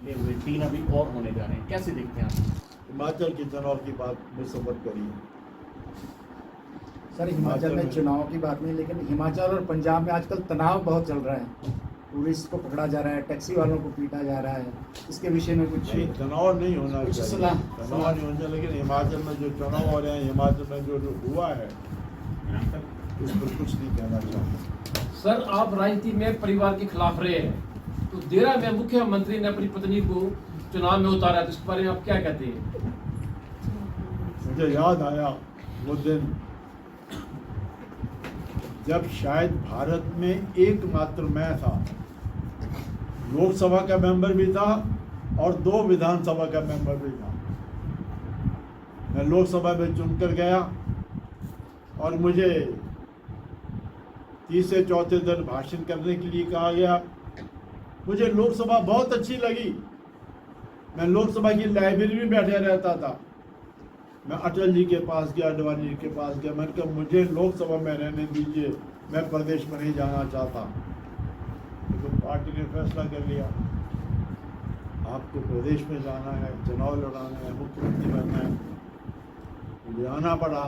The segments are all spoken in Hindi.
मिले हुए 3 अभी और होने जा रहे हैं, कैसे देखते हैं आप? हिमाचल के चुनाव की बात मुझसे मत करिए। सर हिमाचल में चुनाव की बात नहीं, लेकिन हिमाचल और पंजाब में आजकल तनाव बहुत चल रहा है। टूरिस्ट को पकड़ा जा रहा है, टैक्सी वालों को पीटा जा रहा है। इसके विषय में कुछ नहीं, तनाव नहीं होना कुछ चाहिए, सलाह तनाव नहीं होना चाहिए। लेकिन हिमाचल में जो चुनाव हो रहे हैं, हिमाचल में जो हुआ है, उस पर कुछ नहीं कहना चाहता। सर आप राजनीति में परिवार के खिलाफ रहे हैं, तो देरा में मुख्यमंत्री ने अपनी पत्नी को चुनाव में उतारा, तो इस बारे में आप क्या कहते हैं? मुझे याद आया वो दिन जब शायद भारत में एकमात्र मैं था, लोकसभा का मेंबर भी था और 2 विधानसभा का मेंबर भी था। मैं लोकसभा में चुनकर गया और मुझे तीसरे चौथे दिन भाषण करने के लिए कहा गया। मुझे लोकसभा बहुत अच्छी लगी। मैं लोकसभा की लाइब्रेरी में बैठे रहता था। मैं अटल जी के पास गया, अडवाणी जी के पास गया। मैंने कहा मुझे लोकसभा में रहने दीजिए, मैं प्रदेश में नहीं जाना चाहता। तो पार्टी ने फैसला कर लिया, आपको प्रदेश में जाना है, चुनाव लड़ाना है, मुख्यमंत्री बनना है। मुझे आना पड़ा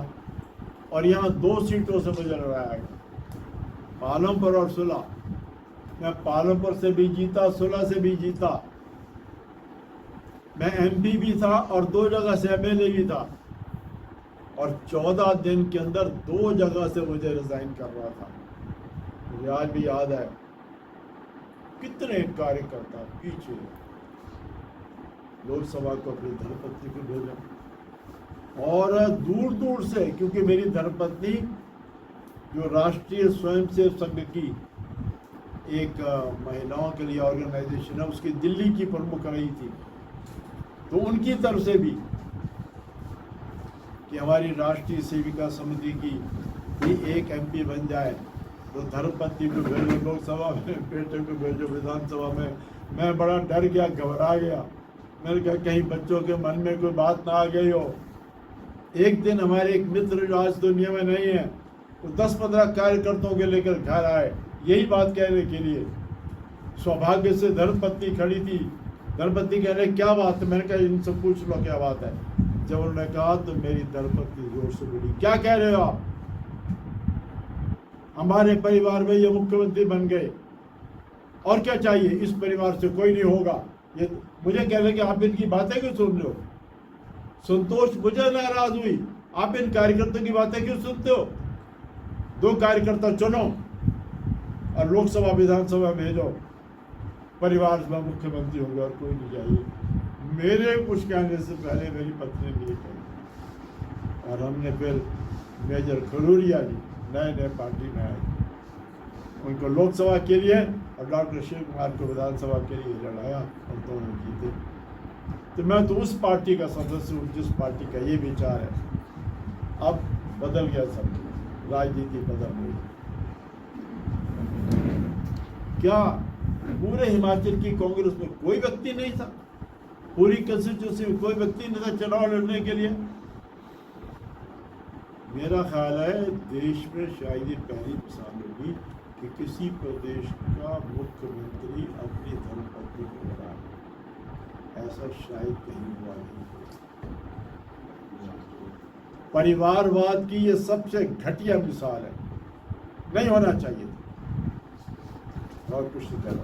और यहाँ 2 सीटों से मुझे लड़ाया गया, पालमपुर और सुलह। मैं पालमपुर से भी जीता, सुलह से भी जीता। मैं MP भी था और 2 जगह से MLA भी था और 14 दिन के अंदर 2 जगह से मुझे रिजाइन कर रहा था। मुझे आज भी याद है कितने कार्यकर्ता पीछे लोकसभा को अपनी धर्मपत्नी को भेजा और दूर दूर से, क्योंकि मेरी धर्मपत्नी जो राष्ट्रीय स्वयंसेवक संघ की एक महिलाओं के लिए ऑर्गेनाइजेशन है, उसकी दिल्ली की प्रमुख रही थी। तो उनकी तरफ से भी कि हमारी राष्ट्रीय सेविका समिति की भी एक MP बन जाए, तो धर्मपत्नी को भेजो लोकसभा में, बेटे को भेजो विधानसभा में। मैं बड़ा डर गया, घबरा गया। मैंने कहा कहीं बच्चों के मन में कोई बात ना आ गई हो। एक दिन हमारे एक मित्र जो आज दुनिया में नहीं है, वो 10-15 कार्यकर्ताओं के लेकर घर आए, यही बात कहने के लिए। सौभाग्य से धर्मपत्नी खड़ी थी। धर्मपत्नी कह रहे क्या बात है? मैंने कहा इनसे पूछ लो क्या बात है। जब उन्होंने कहा तो मेरी धर्मपत्नी जोर से बोली, क्या कह रहे हो आप? हमारे परिवार में ये मुख्यमंत्री बन गए और क्या चाहिए? इस परिवार से कोई नहीं होगा। ये मुझे कह रहे कि आप इनकी बातें क्यों सुन रहे हो? संतोष मुझे नाराज हुई, आप इन कार्यकर्ताओं की बातें क्यों सुनते हो? 2 कार्यकर्ता चुनो और लोकसभा विधानसभा भेजो, परिवार में मुख्यमंत्री होंगे और कोई नहीं चाहिए। मेरे कुछ कहने से पहले मेरी पत्नी ने ये कही और हमने फिर मेजर खलूरिया जी नए पार्टी में आए, उनको लोकसभा के लिए और डॉक्टर शिव कुमार को विधानसभा के लिए लड़ाया और दोनों जीते। तो मैं तो उस पार्टी का सदस्य हूँ जिस पार्टी का ये विचार है। अब बदल गया सब, राजनीति बदल गई। क्या पूरे हिमाचल की कांग्रेस में कोई व्यक्ति नहीं था? पूरी कंस्टिट्यूंसी में कोई व्यक्ति नहीं था चुनाव लड़ने के लिए? मेरा ख्याल है देश में शायद ये पहली मिसाल होगी कि किसी प्रदेश का मुख्यमंत्री अपनी धर्मपत्नी को लड़ा है। ऐसा शायद कहीं हुआ नहीं। परिवारवाद की ये सबसे घटिया मिसाल है, नहीं होना चाहिए और कुछ नहीं कहना।